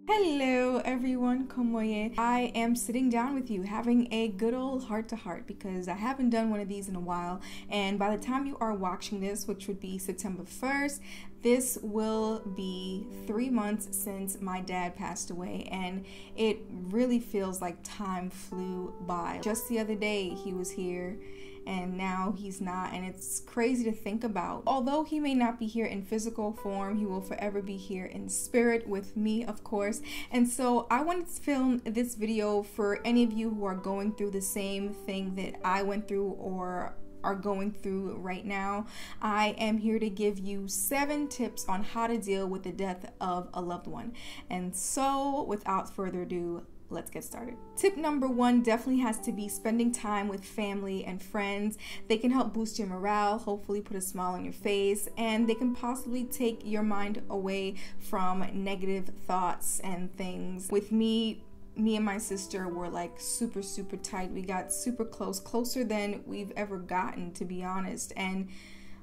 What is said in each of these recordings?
Hello everyone, como ye? I am sitting down with you having a good old heart-to-heart because I haven't done one of these in a while, and by the time you are watching this, which would be September 1st, this will be 3 months since my dad passed away, and it really feels like time flew by. Just the other day he was here and now he's not, and it's crazy to think about. Although he may not be here in physical form, he will forever be here in spirit with me, of course. And so I wanted to film this video for any of you who are going through the same thing that I went through or are going through right now. I am here to give you 7 tips on how to deal with the death of a loved one. And so without further ado, let's get started. Tip number 1 definitely has to be spending time with family and friends. They can help boost your morale, hopefully put a smile on your face, and they can possibly take your mind away from negative thoughts and things. With me and my sister were like super tight. We got super close, closer than we've ever gotten, to be honest. And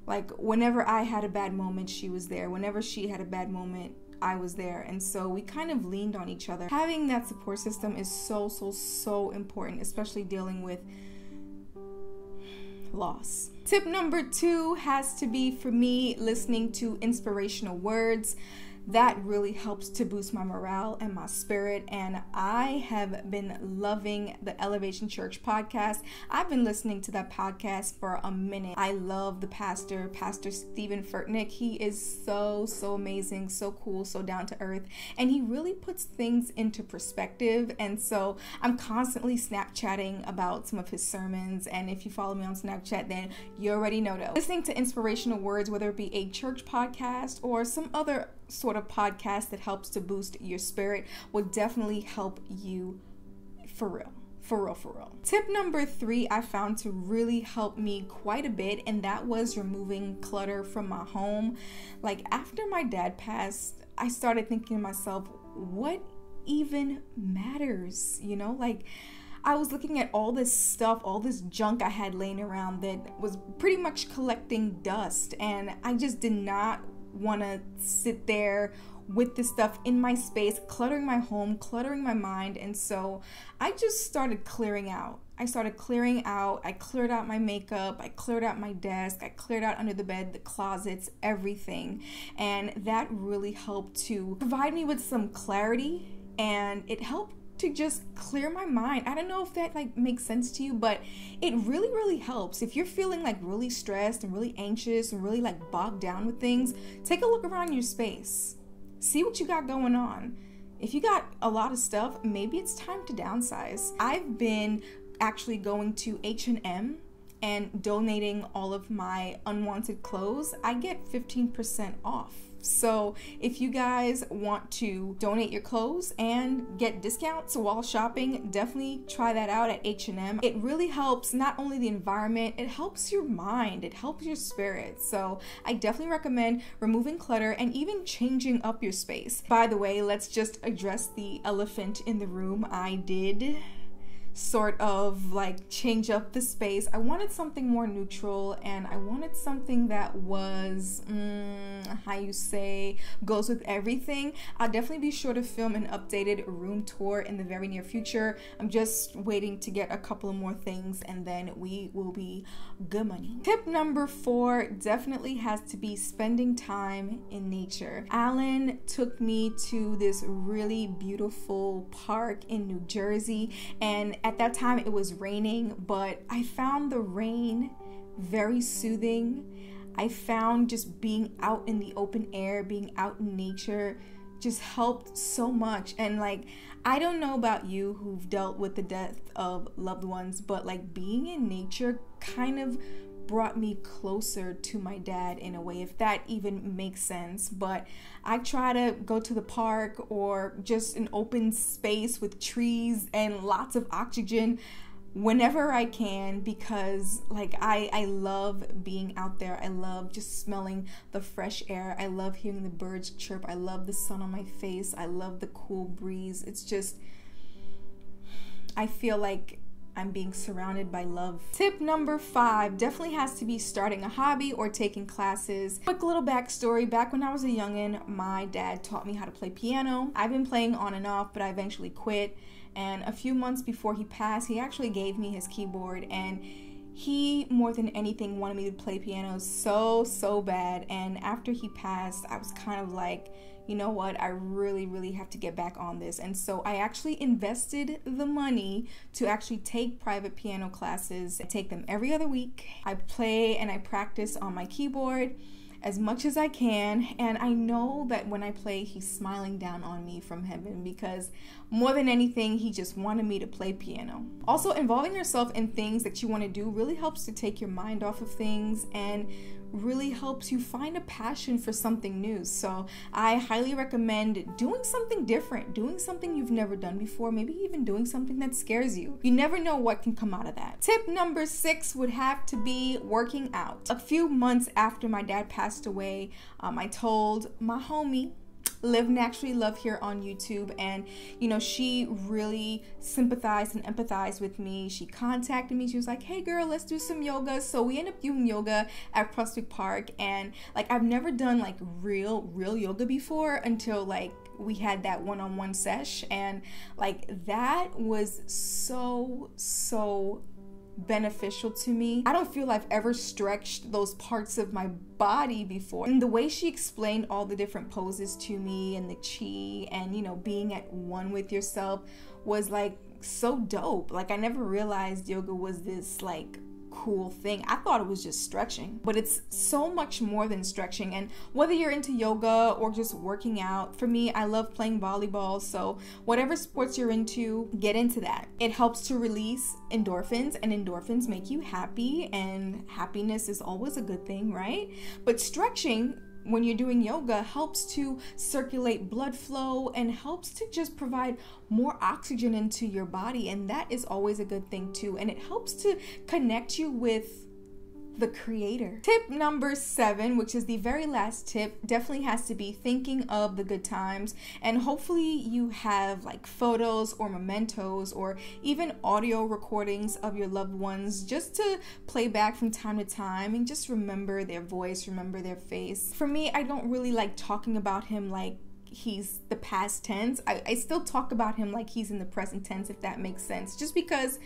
like whenever I had a bad moment, she was there. Whenever she had a bad moment, I was there. And so we kind of leaned on each other. Having that support system is so important, especially dealing with loss. Tip number 2 has to be, for me, listening to inspirational words. That really helps to boost my morale and my spirit, and I have been loving the Elevation Church podcast. I've been listening to that podcast for a minute. I love the Pastor Stephen Furtick. He is so amazing, so cool, so down to earth, and he really puts things into perspective. And so I'm constantly Snapchatting about some of his sermons, and if you follow me on Snapchat, then you already know though. Listening to inspirational words, whether it be a church podcast or some other sort of podcast that helps to boost your spirit, will definitely help you for real. Tip number 3 I found to really help me quite a bit, and that was removing clutter from my home. Like after my dad passed, I started thinking to myself, what even matters? You know, like I was looking at all this stuff, all this junk I had laying around that was pretty much collecting dust, and I just did not want to sit there with this stuff in my space, cluttering my home, cluttering my mind. And so I just started clearing out. I cleared out my makeup, I cleared out my desk, I cleared out under the bed, the closets, everything. And that really helped to provide me with some clarity, and it helped to just clear my mind. I don't know if that like makes sense to you, but it really helps. If you're feeling like really stressed and really anxious and really like bogged down with things, take a look around your space. See what you got going on. If you got a lot of stuff, maybe it's time to downsize. I've been actually going to H&M and donating all of my unwanted clothes. I get 15% off. So if you guys want to donate your clothes and get discounts while shopping, definitely try that out at H&M. It really helps not only the environment, it helps your mind, it helps your spirit. So I definitely recommend removing clutter and even changing up your space. By the way, let's just address the elephant in the room. I did sort of like change up the space. I wanted something more neutral, and I wanted something that was how you say goes with everything. I'll definitely be sure to film an updated room tour in the very near future. I'm just waiting to get a couple of more things, and then we will be good money. Tip number 4 definitely has to be spending time in nature. Alan took me to this really beautiful park in New Jersey, and at that time it was raining, but I found the rain very soothing. I found just being out in the open air, being out in nature, just helped so much. And like, I don't know about you who've dealt with the death of loved ones, but like being in nature kind of brought me closer to my dad in a way, if that even makes sense. But I try to go to the park or just an open space with trees and lots of oxygen whenever I can, because like I love being out there. I love just smelling the fresh air. I love hearing the birds chirp. I love the sun on my face. I love the cool breeze. It's just, I feel like I'm being surrounded by love. Tip number 5 definitely has to be starting a hobby or taking classes. Quick little backstory, back when I was a youngin', my dad taught me how to play piano. I've been playing on and off, but I eventually quit. And a few months before he passed, he actually gave me his keyboard, and he, more than anything, wanted me to play piano so bad. And after he passed, I was kind of like, you know what, I really have to get back on this. And so I actually invested the money to actually take private piano classes. I take them every other week. I play and I practice on my keyboard as much as I can, and I know that when I play, he's smiling down on me from heaven, because more than anything, he just wanted me to play piano. Also, involving yourself in things that you want to do really helps to take your mind off of things and really helps you find a passion for something new. So I highly recommend doing something different, doing something you've never done before, maybe even doing something that scares you. You never know what can come out of that. Tip number 6 would have to be working out. A few months after my dad passed away, I told my homie, Live Naturally Love here on YouTube, and you know, she really sympathized and empathized with me. She contacted me. She was like, hey girl, let's do some yoga. So we ended up doing yoga at Prospect Park, and like, I've never done like real yoga before until like we had that one-on-one sesh, and like that was so beneficial to me. I don't feel I've ever stretched those parts of my body before. And the way she explained all the different poses to me and the chi and, you know, being at one with yourself was like so dope. Like, I never realized yoga was this like cool thing. I thought it was just stretching, but it's so much more than stretching. And whether you're into yoga or just working out, for me, I love playing volleyball. So whatever sports you're into, get into that. It helps to release endorphins, and endorphins make you happy, and happiness is always a good thing, right? But stretching, when you're doing yoga, helps to circulate blood flow and helps to just provide more oxygen into your body, and that is always a good thing too. And it helps to connect you with the creator. Tip number 7, which is the very last tip, definitely has to be thinking of the good times. And hopefully you have like photos or mementos or even audio recordings of your loved ones just to play back from time to time and just remember their voice, remember their face. For me, I don't really like talking about him like he's the past tense. I still talk about him like he's in the present tense, if that makes sense. Just because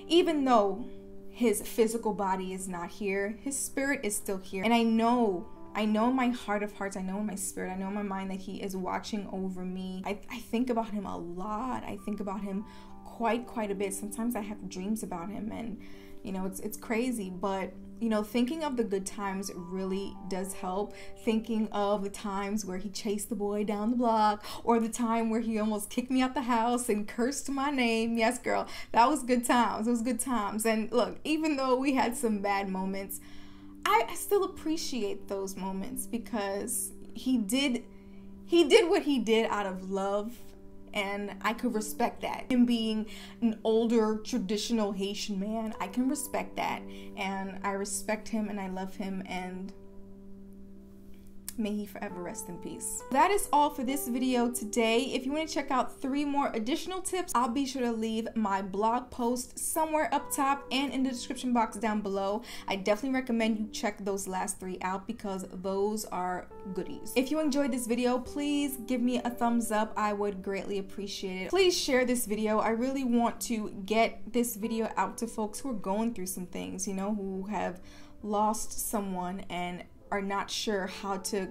even though his physical body is not here, his spirit is still here. And I know in my heart of hearts, I know in my spirit, I know in my mind that he is watching over me. I think about him a lot. I think about him quite a bit. Sometimes I have dreams about him, and you know, it's crazy, but you know, thinking of the good times really does help. Thinking of the times where he chased the boy down the block, or the time where he almost kicked me out the house and cursed my name. Yes, girl, that was good times. It was good times. And look, even though we had some bad moments, I still appreciate those moments, because he did what he did out of love. And I could respect that. Him being an older, traditional Haitian man, I can respect that. And I respect him and I love him, and may he forever rest in peace. That is all for this video today. If you want to check out 3 more additional tips, I'll be sure to leave my blog post somewhere up top and in the description box down below. I definitely recommend you check those last 3 out, because those are goodies. If you enjoyed this video, please give me a thumbs up. I would greatly appreciate it. Please share this video. I really want to get this video out to folks who are going through some things, you know, who have lost someone and are not sure how to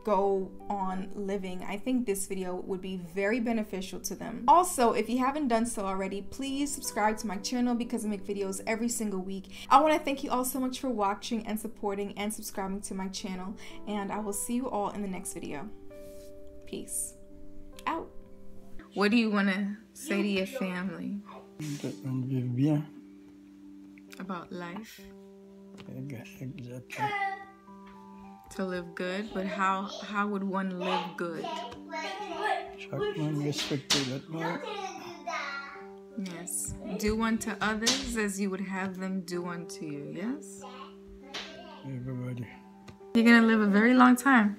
go on living. I think this video would be very beneficial to them. Also, if you haven't done so already, please subscribe to my channel, because I make videos every single week. I want to thank you all so much for watching and supporting and subscribing to my channel, and I will see you all in the next video. Peace out. What do you want to say to your family about life? Exactly. To live good, but how would one live good? Yes. Do unto others as you would have them do unto you. Yes? Everybody. You're gonna live a very long time.